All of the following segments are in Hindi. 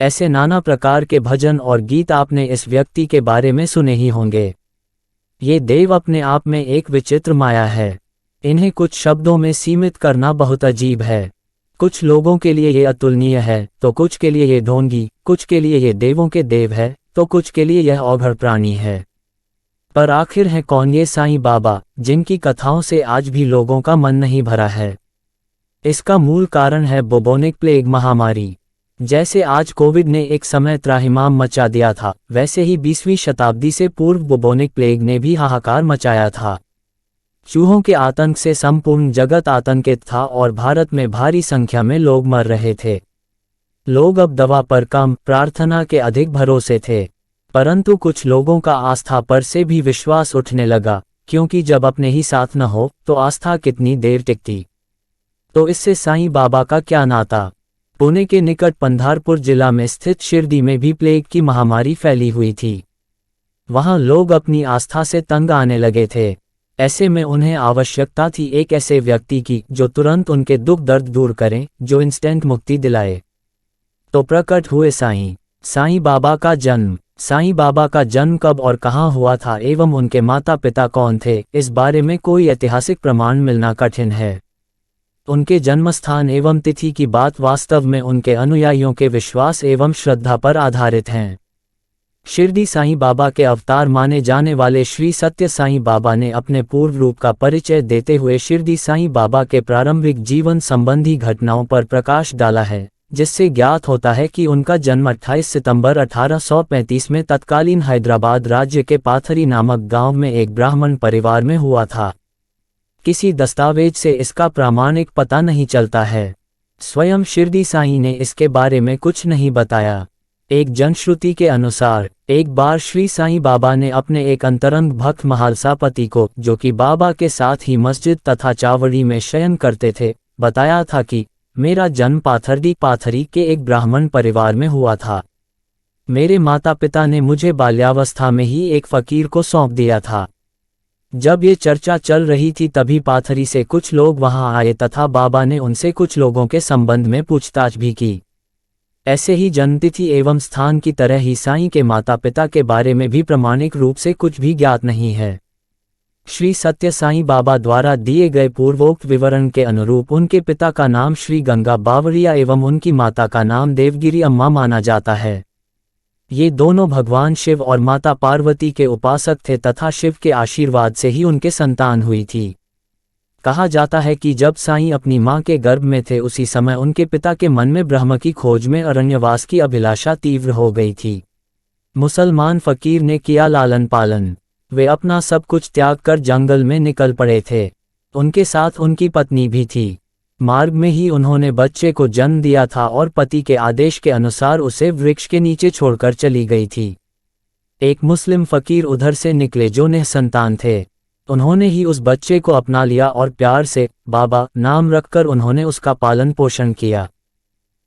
ऐसे नाना प्रकार के भजन और गीत आपने इस व्यक्ति के बारे में सुने ही होंगे। ये देव अपने आप में एक विचित्र माया है। इन्हें कुछ शब्दों में सीमित करना बहुत अजीब है। कुछ लोगों के लिए ये अतुलनीय है, तो कुछ के लिए ये ढोंगी, कुछ के लिए ये देवों के देव है, तो कुछ के लिए यह औघड़ प्राणी है। पर आखिर है कौन ये साईं बाबा, जिनकी कथाओं से आज भी लोगों का मन नहीं भरा है? इसका मूल कारण है बुबोनिक प्लेग महामारी। जैसे आज कोविड ने एक समय त्राहिमाम मचा दिया था, वैसे ही 20वीं शताब्दी से पूर्व बुबोनिक प्लेग ने भी हाहाकार मचाया था। चूहों के आतंक से संपूर्ण जगत आतंकित था और भारत में भारी संख्या में लोग मर रहे थे। लोग अब दवा पर कम, प्रार्थना के अधिक भरोसे थे। परंतु कुछ लोगों का आस्था पर से भी विश्वास उठने लगा, क्योंकि जब अपने ही साथ न हो तो आस्था कितनी देर टिकती। तो इससे साईं बाबा का क्या नाता? पुणे के निकट पंधारपुर जिला में स्थित शिरडी में भी प्लेग की महामारी फैली हुई थी। वहां लोग अपनी आस्था से तंग आने लगे थे। ऐसे में उन्हें आवश्यकता थी एक ऐसे व्यक्ति की जो तुरंत उनके दुख दर्द दूर करे, जो इंस्टेंट मुक्ति दिलाए। तो प्रकट हुए साईं बाबा का जन्म। साईं बाबा का जन्म कब और कहाँ हुआ था एवं उनके माता पिता कौन थे, इस बारे में कोई ऐतिहासिक प्रमाण मिलना कठिन है। उनके जन्मस्थान एवं तिथि की बात वास्तव में उनके अनुयायियों के विश्वास एवं श्रद्धा पर आधारित हैं। शिरडी साईं बाबा के अवतार माने जाने वाले श्री सत्य साईं बाबा ने अपने पूर्व रूप का परिचय देते हुए शिरडी साईं बाबा के प्रारंभिक जीवन संबंधी घटनाओं पर प्रकाश डाला है, जिससे ज्ञात होता है कि उनका जन्म 28 सितंबर 1835 में तत्कालीन हैदराबाद राज्य के पाथरी नामक गांव में एक ब्राह्मण परिवार में हुआ था। किसी दस्तावेज से इसका प्रामाणिक पता नहीं चलता है। स्वयं शिरडी साईं ने इसके बारे में कुछ नहीं बताया। एक जनश्रुति के अनुसार एक बार श्री साईं बाबा ने अपने एक अंतरंग भक्त महालसा पति को, जो कि बाबा के साथ ही मस्जिद तथा चावड़ी में शयन करते थे, बताया था कि मेरा जन्म पाथरी के एक ब्राह्मण परिवार में हुआ था। मेरे माता पिता ने मुझे बाल्यावस्था में ही एक फकीर को सौंप दिया था। जब ये चर्चा चल रही थी तभी पाथरी से कुछ लोग वहां आए तथा बाबा ने उनसे कुछ लोगों के संबंध में पूछताछ भी की। ऐसे ही जन्मतिथि एवं स्थान की तरह ही साईं के माता पिता के बारे में भी प्रामाणिक रूप से कुछ भी ज्ञात नहीं है। श्री सत्य साईं बाबा द्वारा दिए गए पूर्वोक्त विवरण के अनुरूप उनके पिता का नाम श्री गंगा बावरिया एवं उनकी माता का नाम देवगिरी अम्मा माना जाता है। ये दोनों भगवान शिव और माता पार्वती के उपासक थे तथा शिव के आशीर्वाद से ही उनके संतान हुई थी। कहा जाता है कि जब साईं अपनी मां के गर्भ में थे उसी समय उनके पिता के मन में ब्रह्म की खोज में अरण्यवास की अभिलाषा तीव्र हो गई थी। मुसलमान फकीर ने किया लालन पालन। वे अपना सब कुछ त्याग कर जंगल में निकल पड़े थे। उनके साथ उनकी पत्नी भी थी। मार्ग में ही उन्होंने बच्चे को जन्म दिया था और पति के आदेश के अनुसार उसे वृक्ष के नीचे छोड़कर चली गई थी। एक मुस्लिम फकीर उधर से निकले जो निसंतान थे। उन्होंने ही उस बच्चे को अपना लिया और प्यार से बाबा नाम रखकर उन्होंने उसका पालन पोषण किया।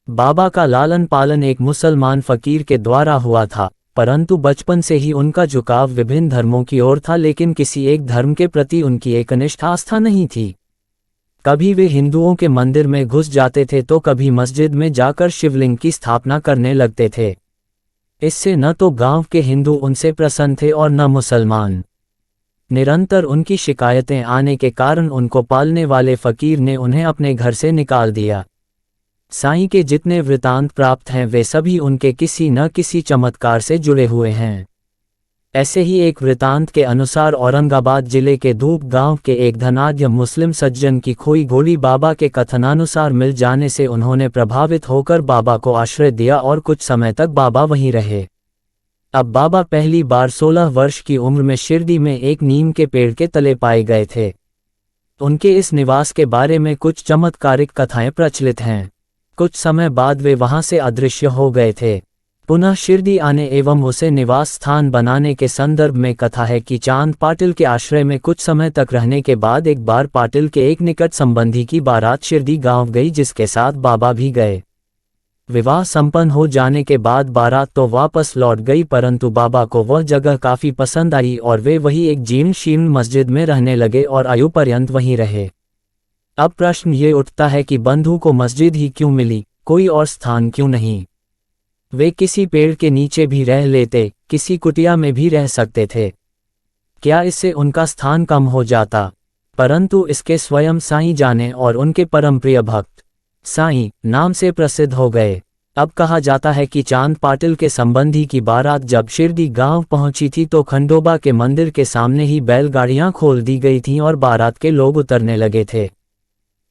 बाबा का लालन पालन एक मुसलमान फकीर के द्वारा हुआ था, परंतु बचपन से ही उनका झुकाव विभिन्न धर्मों की ओर था, लेकिन किसी एक धर्म के प्रति उनकी एकनिष्ठ आस्था नहीं थी। कभी वे हिंदुओं के मंदिर में घुस जाते थे तो कभी मस्जिद में जाकर शिवलिंग की स्थापना करने लगते थे। इससे न तो गांव के हिंदू उनसे प्रसन्न थे और न मुसलमान। निरंतर उनकी शिकायतें आने के कारण उनको पालने वाले फकीर ने उन्हें अपने घर से निकाल दिया। साईं के जितने वृतांत प्राप्त हैं वे सभी उनके किसी न किसी चमत्कार से जुड़े हुए हैं। ऐसे ही एक वृतांत के अनुसार औरंगाबाद जिले के धूप गांव के एक धनाढ्य मुस्लिम सज्जन की खोई घोड़ी बाबा के कथनानुसार मिल जाने से उन्होंने प्रभावित होकर बाबा को आश्रय दिया और कुछ समय तक बाबा वहीं रहे। अब बाबा पहली बार 16 वर्ष की उम्र में शिरडी में एक नीम के पेड़ के तले पाए गए थे। उनके इस निवास के बारे में कुछ चमत्कारिक कथाएं प्रचलित हैं। कुछ समय बाद वे वहां से अदृश्य हो गए थे। पुनः शिरडी आने एवं उसे निवास स्थान बनाने के संदर्भ में कथा है कि चांद पाटिल के आश्रय में कुछ समय तक रहने के बाद एक बार पाटिल के एक निकट संबंधी की बारात शिरडी गांव गई, जिसके साथ बाबा भी गए। विवाह संपन्न हो जाने के बाद बारात तो वापस लौट गई, परंतु बाबा को वह जगह काफी पसंद आई और वे वही एक जीर्ण शीर्ण मस्जिद में रहने लगे और आयु पर्यंत वहीं रहे। अब प्रश्न ये उठता है कि बंधु को मस्जिद ही क्यों मिली, कोई और स्थान क्यों नहीं? वे किसी पेड़ के नीचे भी रह लेते, किसी कुटिया में भी रह सकते थे। क्या इससे उनका स्थान कम हो जाता? परंतु इसके स्वयं साईं जाने और उनके परम प्रिय भक्त साईं नाम से प्रसिद्ध हो गए। अब कहा जाता है कि चांद पाटिल के संबंधी की बारात जब शिरडी गांव पहुंची थी तो खंडोबा के मंदिर के सामने ही बैलगाड़ियां खोल दी गई थीं और बारात के लोग उतरने लगे थे।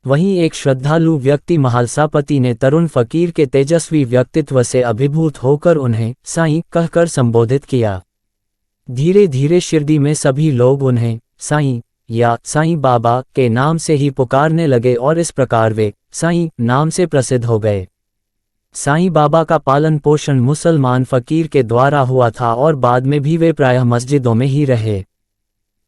वहीं एक श्रद्धालु व्यक्ति महालसापति ने तरुण फकीर के तेजस्वी व्यक्तित्व से अभिभूत होकर उन्हें साईं कहकर संबोधित किया। धीरे धीरे शिरडी में सभी लोग उन्हें साईं या साईं बाबा के नाम से ही पुकारने लगे और इस प्रकार वे साईं नाम से प्रसिद्ध हो गए। साईं बाबा का पालन पोषण मुसलमान फकीर के द्वारा हुआ था और बाद में भी वे प्रायः मस्जिदों में ही रहे।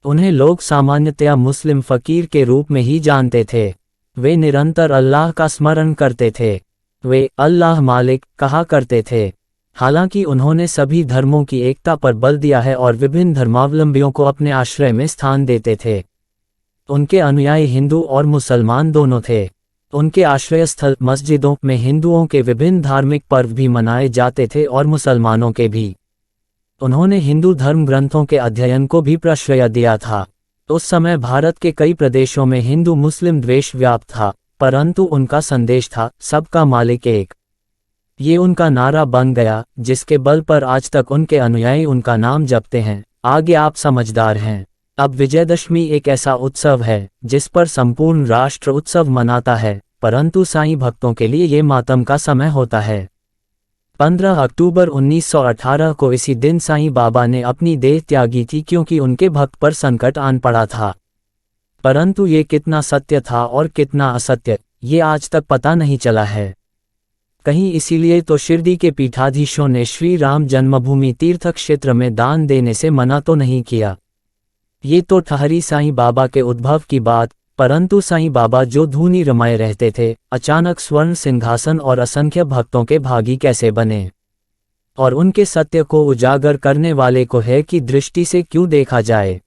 उन्हें लोग सामान्यतया मुस्लिम फकीर के रूप में ही जानते थे। वे निरंतर अल्लाह का स्मरण करते थे। वे अल्लाह मालिक कहा करते थे। हालांकि उन्होंने सभी धर्मों की एकता पर बल दिया है और विभिन्न धर्मावलंबियों को अपने आश्रय में स्थान देते थे। उनके अनुयायी हिंदू और मुसलमान दोनों थे। उनके आश्रय स्थल मस्जिदों में हिंदुओं के विभिन्न धार्मिक पर्व भी मनाए जाते थे और मुसलमानों के भी। उन्होंने हिंदू धर्म ग्रंथों के अध्ययन को भी प्रश्रय दिया था। उस समय भारत के कई प्रदेशों में हिंदू मुस्लिम द्वेष व्याप्त था, परंतु उनका संदेश था सबका मालिक एक। ये उनका नारा बन गया, जिसके बल पर आज तक उनके अनुयायी उनका नाम जपते हैं। आगे आप समझदार हैं। अब विजयदशमी एक ऐसा उत्सव है जिस पर संपूर्ण राष्ट्र उत्सव मनाता है, परंतु साईं भक्तों के लिए ये मातम का समय होता है। 15 अक्टूबर 1918 को इसी दिन साईं बाबा ने अपनी देह त्यागी थी, क्योंकि उनके भक्त पर संकट आन पड़ा था। परंतु ये कितना सत्य था और कितना असत्य, ये आज तक पता नहीं चला है। कहीं इसीलिए तो शिरडी के पीठाधीशों ने श्री राम जन्मभूमि तीर्थ क्षेत्र में दान देने से मना तो नहीं किया। ये तो ठहरी साईं बाबा के उद्भव की बात, परंतु साईं बाबा जो धूनी रमाए रहते थे, अचानक स्वर्ण सिंहासन और असंख्य भक्तों के भागी कैसे बने? और उनके सत्य को उजागर करने वाले को है कि दृष्टि से क्यों देखा जाए?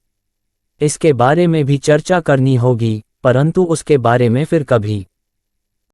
इसके बारे में भी चर्चा करनी होगी, परंतु उसके बारे में फिर कभी।